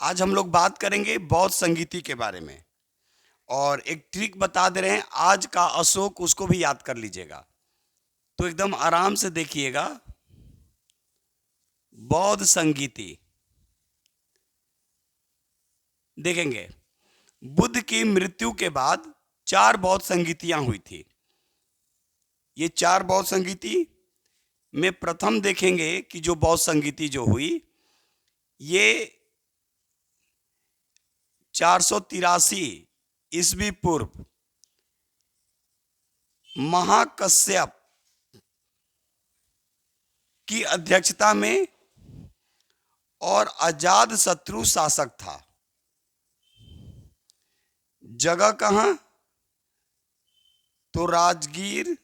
आज हम लोग बात करेंगे बौद्ध संगीति के बारे में। और एक ट्रिक बता दे रहे हैं, आज का अशोक उसको भी याद कर लीजिएगा। तो एकदम आराम से देखिएगा। बौद्ध संगीति देखेंगे। बुद्ध की मृत्यु के बाद 4 बौद्ध संगीतियां हुई थी। ये 4 बौद्ध संगीति में प्रथम देखेंगे कि जो बौद्ध संगीति जो हुई, ये 483 ईस्वी पूर्व महाकश्यप की अध्यक्षता में और अजात शत्रु शासक था। जगह कहाँ? तो राजगीर,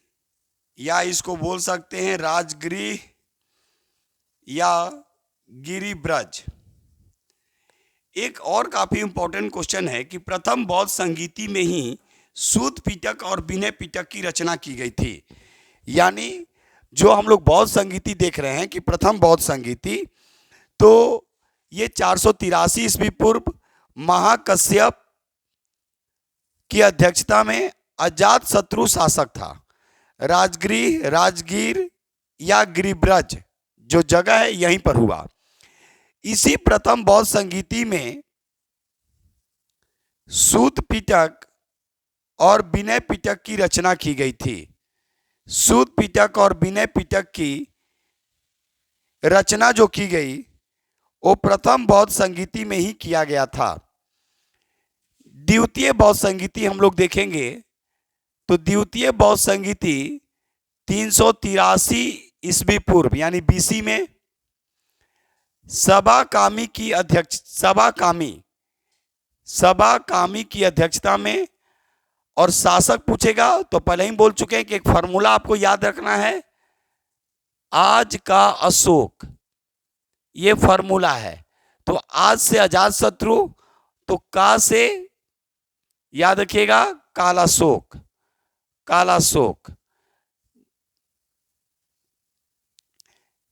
या इसको बोल सकते हैं राजगृह या गिरिब्रज। एक और काफी इंपॉर्टेंट क्वेश्चन है कि प्रथम बौद्ध संगीति में ही सूत पिटक और विनय पिटक की रचना की गई थी। यानी जो हम लोग बौद्ध संगीति देख रहे हैं कि प्रथम बौद्ध संगीति, तो ये 483 ईस्वी पूर्व महाकश्यप की अध्यक्षता में अजात शत्रु शासक था। राजगृह, राजगीर या गिरिब्रज जो जगह है यहीं पर हुआ। इसी प्रथम बौद्ध संगीति में सूत पिटक और विनय पिटक की रचना की गई थी। सूत पिटक और विनय पिटक की रचना जो की गई वो प्रथम बौद्ध संगीति में ही किया गया था। द्वितीय बौद्ध संगीति हम लोग देखेंगे तो द्वितीय बौद्ध संगीति 383 ईस्वी पूर्व यानी बीसी में सभाकामी की अध्यक्षता में। और शासक पूछेगा तो पहले ही बोल चुके हैं कि एक फॉर्मूला आपको याद रखना है, आज का अशोक, ये फॉर्मूला है। तो आज से अजात शत्रु, तो का से याद रखिएगा कालाशोक, कालाशोक।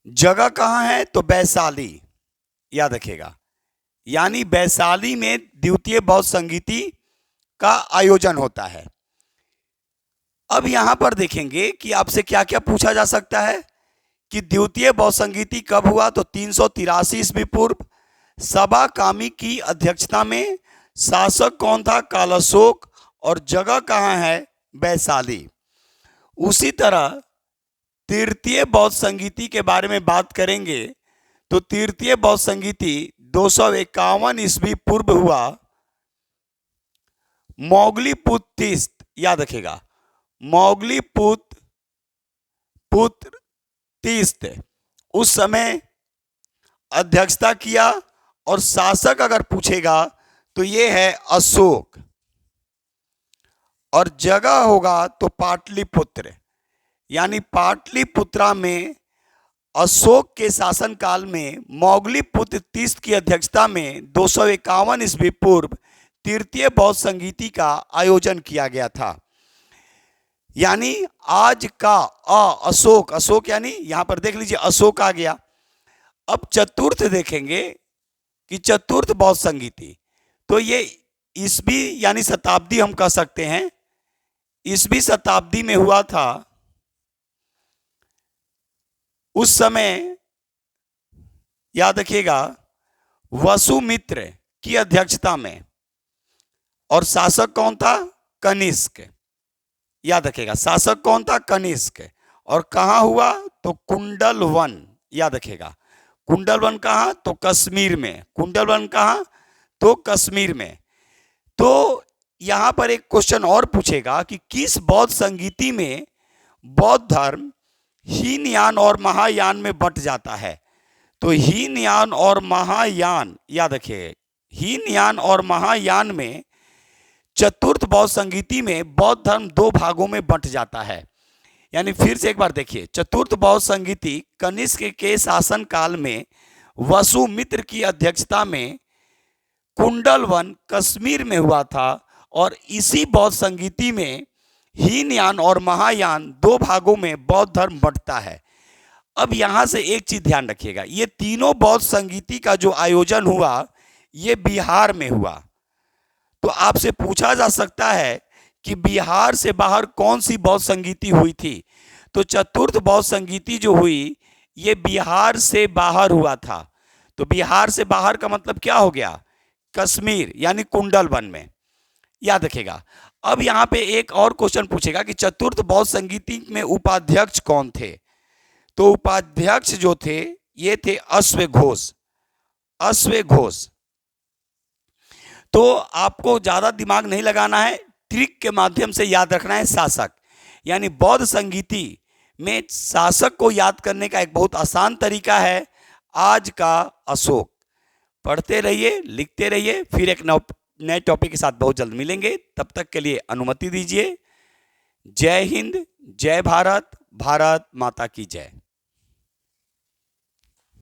जगह कहाँ है? तो वैशाली, याद रखिएगा। यानी वैशाली में द्वितीय बौद्ध संगीति का आयोजन होता है। अब यहां पर देखेंगे कि आपसे क्या क्या पूछा जा सकता है कि द्वितीय बौद्ध संगीति कब हुआ? तो 383 ईस्वी पूर्व सभाकामी की अध्यक्षता में। शासक कौन था? कालाशोक। और जगह कहाँ है? वैशाली। उसी तरह तृतीय बौद्ध संगीति के बारे में बात करेंगे तो तृतीय बौद्ध संगीति 251 ईस्वी पूर्व हुआ मौग्लीपुत्र, याद रखेगा, मौग्लीपुत्र तीस्त उस समय अध्यक्षता किया। और शासक अगर पूछेगा तो ये है अशोक। और जगह होगा तो पाटलिपुत्र, यानी पाटलिपुत्रा में अशोक के शासनकाल में मौग्लीपुत्र तीस्त की अध्यक्षता में 251 ईस्वी पूर्व तृतीय बौद्ध संगीति का आयोजन किया गया था। यानी आज का अशोक, अशोक यानी यहां पर देख लीजिए अशोक आ गया। अब चतुर्थ देखेंगे कि चतुर्थ बौद्ध संगीति, तो ये ईस्वी यानी शताब्दी हम कह सकते हैं, ईस्वी शताब्दी में हुआ था। उस समय याद रखिएगा वसुमित्र की अध्यक्षता में। और शासक कौन था? कनिष्क, याद रखिएगा। शासक कौन था? कनिष्क। और कहाँ हुआ? तो कुंडलवन, याद रखिएगा। कुंडलवन कहाँ? तो कश्मीर में। कुंडलवन कहाँ? तो कश्मीर में। तो यहां पर एक क्वेश्चन और पूछेगा कि किस बौद्ध संगीति में बौद्ध धर्म हीनयान और महायान में बंट जाता है? तो हीनयान और महायान, याद रखिए, हीनयान और महायान में चतुर्थ बौद्ध संगीति में बौद्ध धर्म 2 भागों में बंट जाता है। यानी फिर से एक बार देखिए, चतुर्थ बौद्ध संगीति कनिष्क के शासन काल में वसुमित्र की अध्यक्षता में कुंडलवन कश्मीर में हुआ था। और इसी बौद्ध संगीति में हीनयान और महायान 2 भागों में बौद्ध धर्म बंटता है। अब यहां से एक चीज ध्यान रखिएगा, ये तीनों बौद्ध संगीति का जो आयोजन हुआ ये बिहार में हुआ। तो आपसे पूछा जा सकता है कि बिहार से बाहर कौन सी बौद्ध संगीति हुई थी? तो चतुर्थ बौद्ध संगीति जो हुई ये बिहार से बाहर हुआ था। तो बिहार से बाहर का मतलब क्या हो गया? कश्मीर यानी कुंडलवन में। याद रखेगा। अब यहाँ पे एक और क्वेश्चन पूछेगा कि चतुर्थ बौद्ध संगीति में उपाध्यक्ष कौन थे? तो उपाध्यक्ष जो थे ये थे अश्वघोष। अश्वघोष। तो आपको ज्यादा दिमाग नहीं लगाना है, ट्रिक के माध्यम से याद रखना है शासक। यानी बौद्ध संगीति में शासक को याद करने का एक बहुत आसान तरीका है आज का अशोक। पढ़ते रहिए, लिखते रहिए, फिर एक नए टॉपिक के साथ बहुत जल्द मिलेंगे। तब तक के लिए अनुमति दीजिए। जय हिंद, जय भारत, भारत माता की जय।